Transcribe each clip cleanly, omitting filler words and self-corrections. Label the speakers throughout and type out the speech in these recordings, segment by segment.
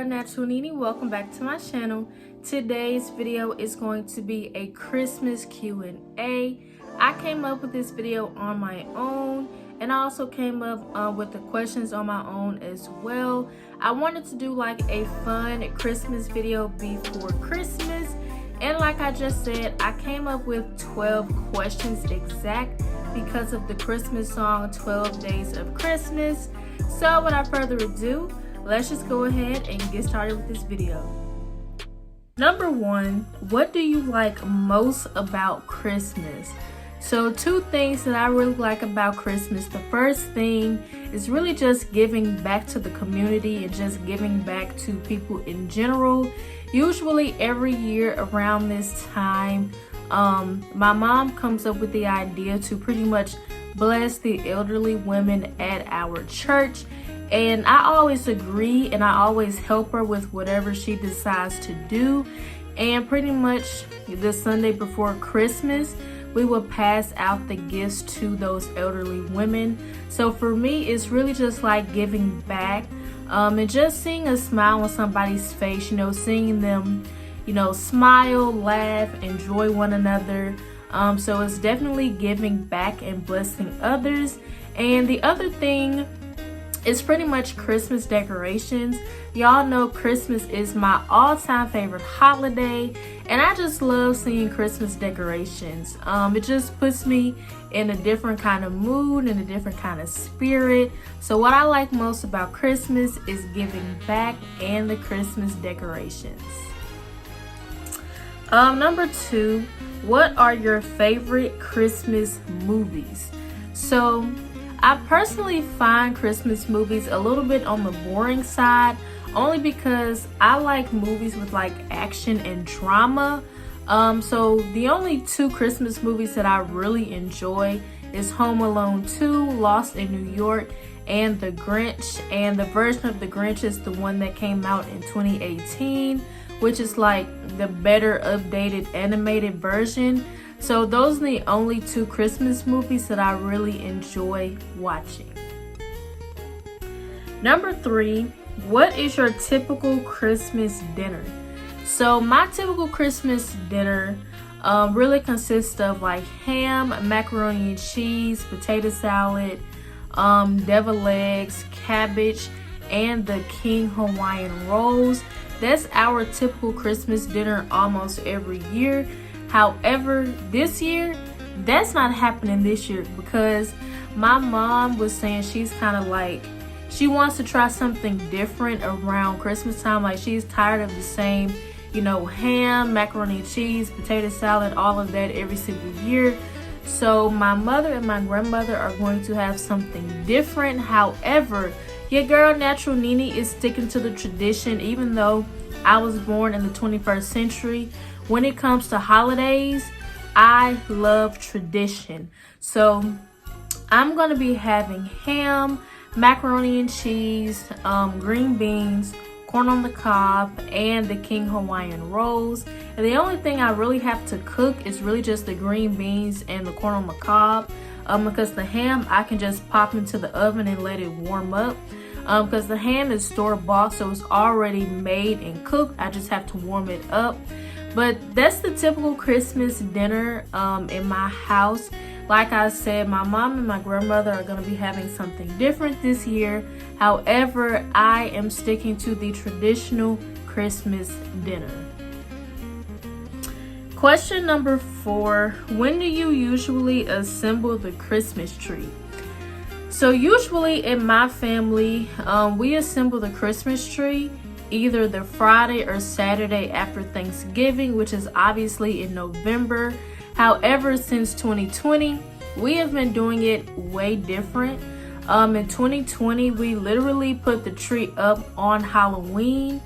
Speaker 1: girl Natural Nini. Welcome back to my channel. Today's video is going to be a Christmas Q&A. I came up with this video on my own, and I also came up with the questions on my own as well. I wanted to do like a fun Christmas video before Christmas, and like I just said, I came up with 12 questions exact because of the Christmas song 12 Days of Christmas. So without further ado, let's just go ahead and get started with this video. Number 1, what do you like most about Christmas? So 2 things that I really like about Christmas. The first thing is really just giving back to the community and just giving back to people in general. Usually every year around this time, my mom comes up with the idea to pretty much bless the elderly women at our church. And I always agree, and I always help her with whatever she decides to do. And pretty much the Sunday before Christmas, we will pass out the gifts to those elderly women. So for me, it's really just like giving back, and just seeing a smile on somebody's face, seeing them, smile, laugh, enjoy one another. So it's definitely giving back and blessing others. And the other thing, it's pretty much Christmas decorations. Y'all know Christmas is my all-time favorite holiday, and I just love seeing Christmas decorations. It just puts me in a different kind of mood and a different kind of spirit. So what I like most about Christmas is giving back and the Christmas decorations. Number 2, what are your favorite Christmas movies? So I personally find Christmas movies a little bit on the boring side, only because I like movies with like action and drama. So the only 2 Christmas movies that I really enjoy is Home Alone 2, Lost in New York, and The Grinch. And the version of The Grinch is the one that came out in 2018, which is like the better updated animated version. So those are the only 2 Christmas movies that I really enjoy watching. Number 3, what is your typical Christmas dinner? So my typical Christmas dinner really consists of like ham, macaroni and cheese, potato salad, deviled eggs, cabbage, and the King Hawaiian rolls. That's our typical Christmas dinner almost every year. However, this year, that's not happening this year because my mom was saying she's kind of like, she wants to try something different around Christmas time. Like she's tired of the same, ham, macaroni and cheese, potato salad, all of that every single year. So my mother and my grandmother are going to have something different. However, your girl Natural Nini is sticking to the tradition, even though I was born in the 21st century. When it comes to holidays, I love tradition. So I'm going to be having ham, macaroni and cheese, green beans, corn on the cob, and the King Hawaiian rolls. And the only thing I really have to cook is really just the green beans and the corn on the cob, because the ham I can just pop into the oven and let it warm up. Because the ham is store-bought, so it's already made and cooked. I just have to warm it up. But that's the typical Christmas dinner in my house. Like I said, my mom and my grandmother are going to be having something different this year. However, I am sticking to the traditional Christmas dinner. Question number 4, when do you usually assemble the Christmas tree? So usually in my family, we assemble the Christmas tree either the Friday or Saturday after Thanksgiving, which is obviously in November. However, since 2020, we have been doing it way different. In 2020, we literally put the tree up on Halloween.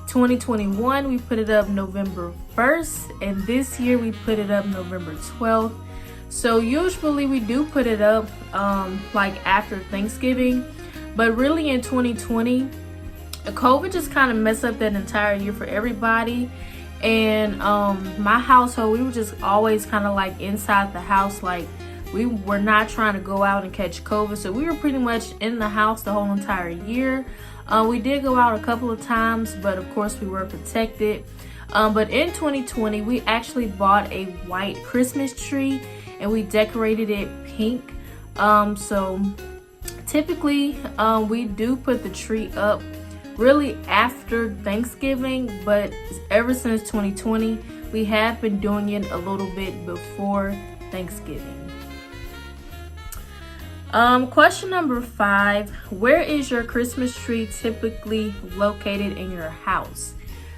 Speaker 1: 2021, we put it up November 1st, and this year we put it up November 12th. So usually we do put it up like after Thanksgiving, but really in 2020, COVID just kind of messed up that entire year for everybody. And my household, we were just always kind of like inside the house, like we were not trying to go out and catch COVID, so we were pretty much in the house the whole entire year. We did go out a couple of times, but of course we were protected. But in 2020, we actually bought a white Christmas tree and we decorated it pink. So typically we do put the tree up really after Thanksgiving, but ever since 2020, we have been doing it a little bit before Thanksgiving. Question number 5, where is your Christmas tree typically located in your house?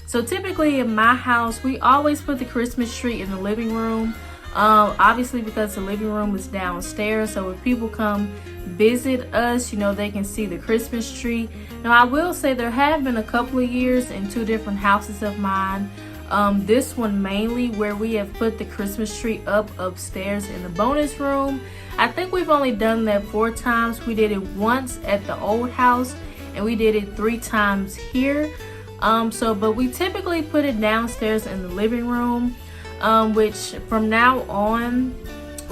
Speaker 1: So typically in my house, we always put the Christmas tree in the living room. Obviously because the living room is downstairs, so if people come visit us, you know, they can see the Christmas tree. Now I will say there have been a couple of years in 2 different houses of mine. This one mainly where we have put the Christmas tree up upstairs in the bonus room. I think we've only done that 4 times. We did it once at the old house and we did it 3 times here. But we typically put it downstairs in the living room, which from now on,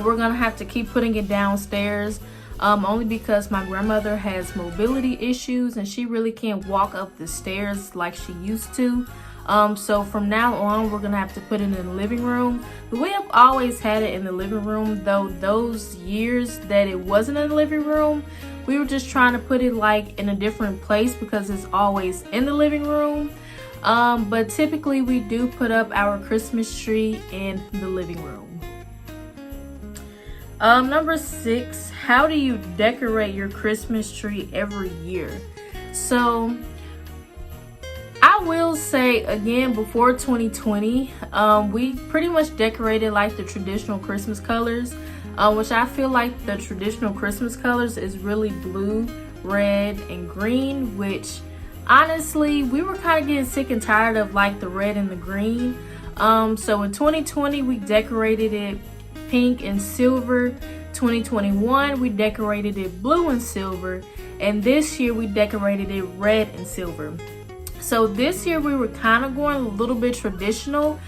Speaker 1: we're gonna have to keep putting it downstairs, only because my grandmother has mobility issues and she really can't walk up the stairs like she used to. So from now on, we're gonna have to put it in the living room. But we have always had it in the living room, though those years that it wasn't in the living room, we were just trying to put it like in a different place because it's always in the living room. But typically we do put up our Christmas tree in the living room. Number 6, how do you decorate your Christmas tree every year? So I will say again, before 2020, we pretty much decorated like the traditional Christmas colors, which I feel like the traditional Christmas colors is really blue, red, and green, which honestly, we were kind of getting sick and tired of like the red and the green. So in 2020, we decorated it pink and silver. 2021, we decorated it blue and silver. And this year, we decorated it red and silver. So this year, we were kind of going a little bit traditional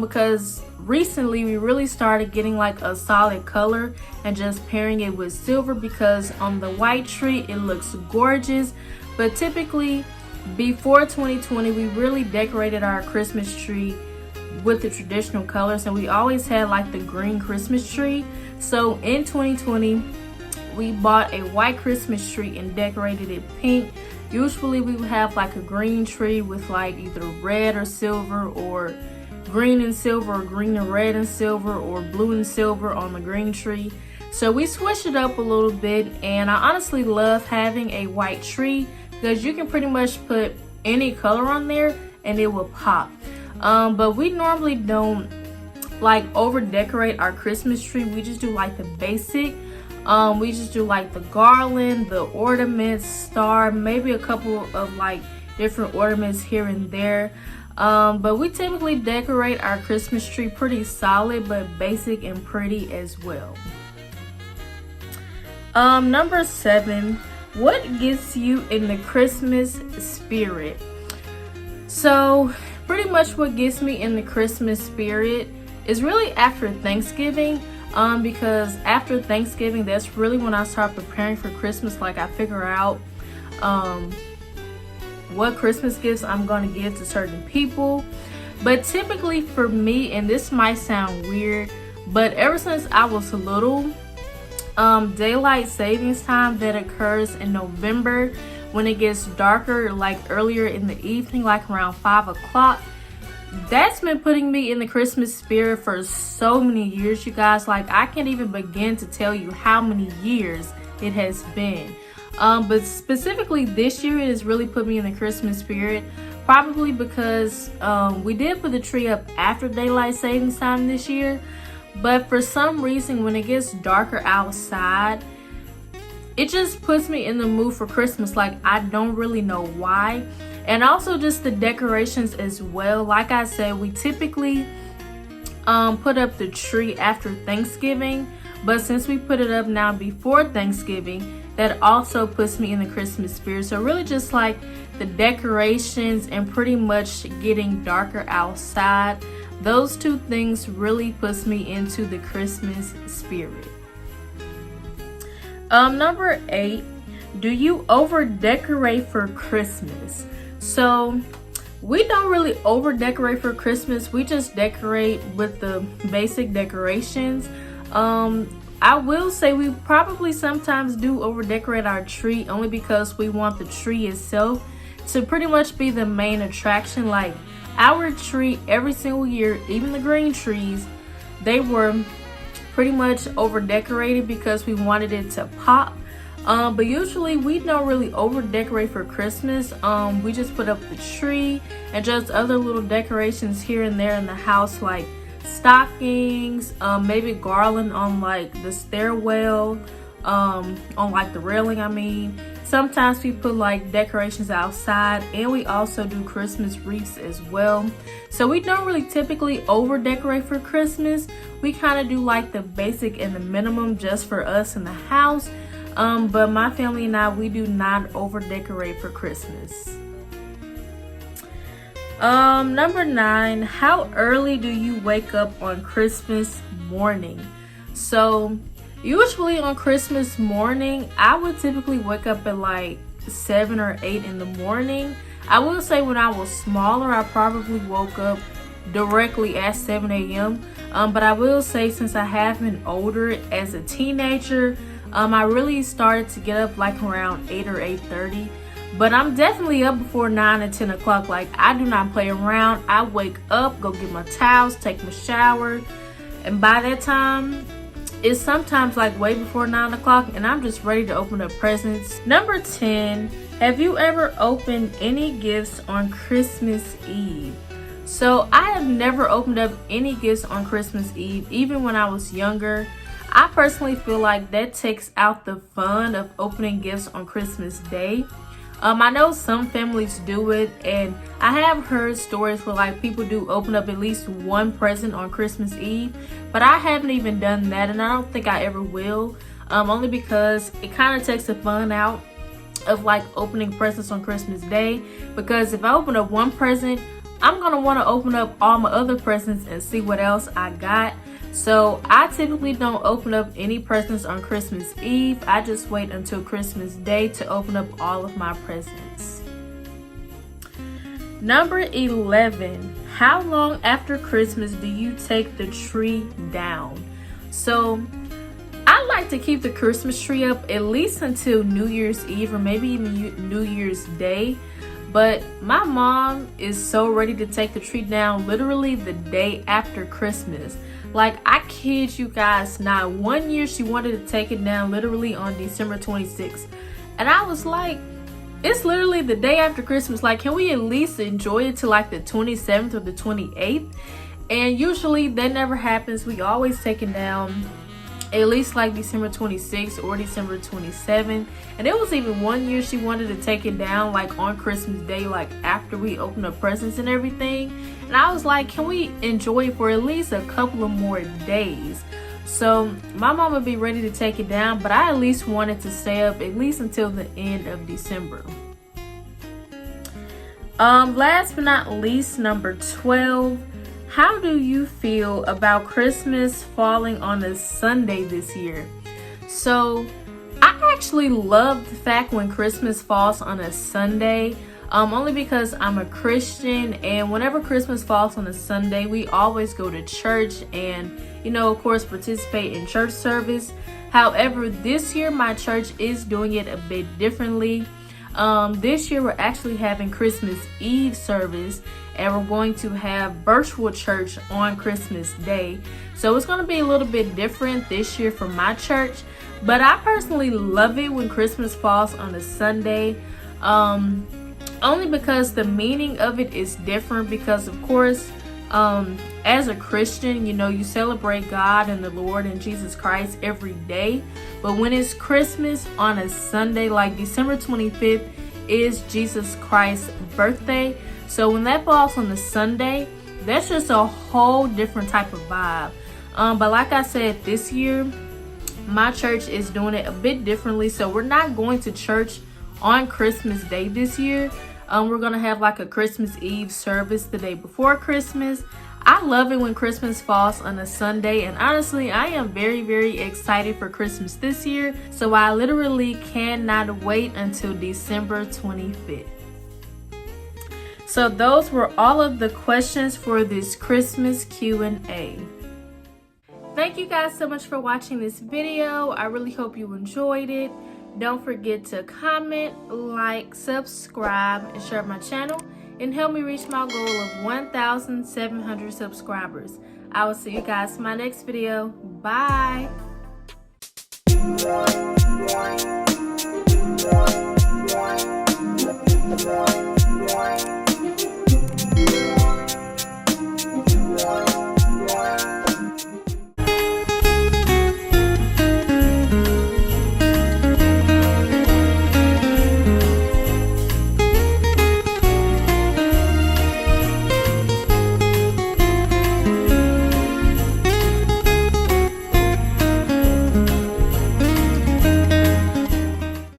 Speaker 1: because recently we really started getting like a solid color and just pairing it with silver, because on the white tree, it looks gorgeous. But typically, before 2020, we really decorated our Christmas tree with the traditional colors, and we always had like the green Christmas tree. So in 2020, we bought a white Christmas tree and decorated it pink. Usually we would have like a green tree with like either red or silver, or green and silver, or green and red and silver, or blue and silver on the green tree. So we switched it up a little bit, and I honestly love having a white tree because you can pretty much put any color on there and it will pop. But we normally don't like over decorate our Christmas tree. We just do like the basic. We just do like the garland, the ornaments, star, maybe a couple of like different ornaments here and there. But we typically decorate our Christmas tree pretty solid, but basic and pretty as well. Number 7, what gets you in the Christmas spirit? So pretty much what gets me in the Christmas spirit is really after Thanksgiving. Because after Thanksgiving, that's really when I start preparing for Christmas. Like I figure out what Christmas gifts I'm going to give to certain people. But typically for me, and this might sound weird, but ever since I was little, daylight savings time that occurs in November when it gets darker, like earlier in the evening, like around 5 o'clock, that's been putting me in the Christmas spirit for so many years, you guys. Like I can't even begin to tell you how many years it has been. But specifically this year, it has really put me in the Christmas spirit, probably because we did put the tree up after daylight savings time this year. But for some reason, when it gets darker outside, it just puts me in the mood for Christmas. Like I don't really know why. And also just the decorations as well. Like I said, we typically put up the tree after Thanksgiving, but since we put it up now before Thanksgiving, that also puts me in the Christmas spirit. So really just like the decorations and pretty much getting darker outside, those two things really puts me into the Christmas spirit. Number 8, do you over decorate for Christmas? So we don't really over decorate for Christmas. We just decorate with the basic decorations. I will say we probably sometimes do over decorate our tree, only because we want the tree itself to pretty much be the main attraction. Like our tree every single year, even the green trees, they were pretty much over decorated because we wanted it to pop. But usually we don't really over decorate for Christmas. We just put up the tree and just other little decorations here and there in the house, like stockings, maybe garland on like the stairwell, on like the railing. I mean, sometimes we put like decorations outside, and we also do Christmas wreaths as well. So we don't really typically over decorate for Christmas. We kind of do like the basic and the minimum just for us in the house. But my family and I, we do not over decorate for Christmas. Number 9, how early do you wake up on Christmas morning? So usually on Christmas morning, I would typically wake up at like 7 or 8 in the morning. I will say when I was smaller, I probably woke up directly at 7 a.m. But I will say since I have been older, as a teenager, I really started to get up like around 8 or 8:30. But I'm definitely up before 9 or 10 o'clock. Like, I do not play around. I wake up, go get my towels, take my shower. And by that time, it's sometimes like way before 9 o'clock, and I'm just ready to open up presents. Number 10, have you ever opened any gifts on Christmas Eve? So I have never opened up any gifts on Christmas Eve, even when I was younger. I personally feel like that takes out the fun of opening gifts on Christmas Day. I know some families do it, and I have heard stories where like people do open up at least one present on Christmas Eve, but I haven't even done that, and I don't think I ever will, only because it kind of takes the fun out of like opening presents on Christmas Day. Because if I open up one present, I'm gonna want to open up all my other presents and see what else I got. So I typically don't open up any presents on Christmas Eve. I just wait until Christmas Day to open up all of my presents. Number 11, how long after Christmas do you take the tree down? So I like to keep the Christmas tree up at least until New Year's Eve, or maybe even New Year's Day. But my mom is so ready to take the tree down literally the day after Christmas. Like, I kid you guys not, one year she wanted to take it down literally on December 26th. And I was like, it's literally the day after Christmas. Like, can we at least enjoy it till like the 27th or the 28th? And usually that never happens. We always take it down at least like December 26th or December 27th. And it was even one year she wanted to take it down like on Christmas Day, like after we opened up presents and everything. And I was like, can we enjoy it for at least a couple of more days? So my mom would be ready to take it down, but I at least wanted to stay up at least until the end of December. Last but not least, number 12. How do you feel about Christmas falling on a Sunday this year? So I actually love the fact when Christmas falls on a Sunday, only because I'm a Christian, and whenever Christmas falls on a Sunday, we always go to church and, you know, of course, participate in church service. However, this year my church is doing it a bit differently. This year we're actually having Christmas Eve service, and we're going to have virtual church on Christmas Day. So it's going to be a little bit different this year for my church, but I personally love it when Christmas falls on a Sunday, only because the meaning of it is different. Because of course, as a Christian, you know, you celebrate God and the Lord and Jesus Christ every day. But when it's Christmas on a Sunday, like December 25th is Jesus Christ's birthday. So when that falls on the Sunday, that's just a whole different type of vibe. But like I said, this year, my church is doing it a bit differently. So we're not going to church on Christmas Day this year. We're going to have like a Christmas Eve service the day before Christmas. I love it when Christmas falls on a Sunday, and honestly, I am very, very excited for Christmas this year, so I literally cannot wait until December 25th. So those were all of the questions for this Christmas Q&A. Thank you guys so much for watching this video. I really hope you enjoyed it. Don't forget to comment, like, subscribe, and share my channel, and help me reach my goal of 1,700 subscribers. I will see you guys in my next video. Bye!